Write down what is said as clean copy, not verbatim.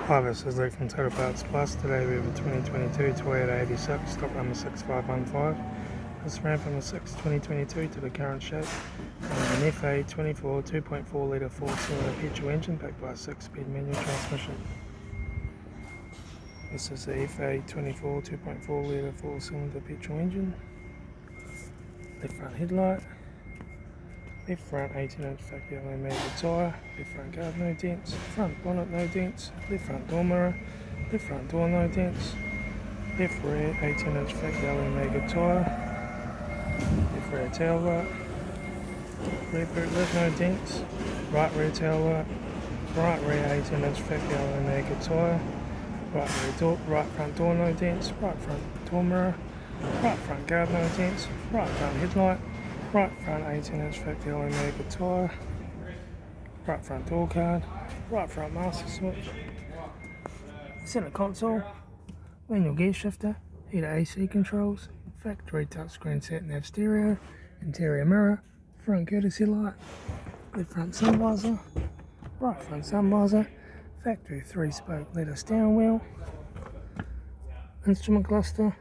Hi, this is Luke from Total Parts Plus. Today we have a 2022 Toyota 86, stock number 6515. This ran from the 6 2022 to the current shape. An FA24 2.4 litre 4-cylinder petrol engine backed by a 6-speed manual transmission. This is the FA24 2.4 litre 4-cylinder petrol engine. Left front headlight. Left front 18-inch factory aluminium tyre, left front guard no dents, front bonnet no dents, left front door mirror, left front door no dents, left rear 18-inch factory aluminium tyre, left rear taillight, rear boot lid no dents, right rear taillight, right rear 18-inch factory aluminium tyre, right front door no dents, right front door mirror, right front guard no dents, right front headlight, right front 18-inch factory aluminium tyre, right front door card, right front master switch, centre console, manual gear shifter, heater AC controls, factory touchscreen sat nav stereo, interior mirror, front courtesy light, left front sun visor, right front sun visor, factory 3-spoke leather steering wheel, instrument cluster,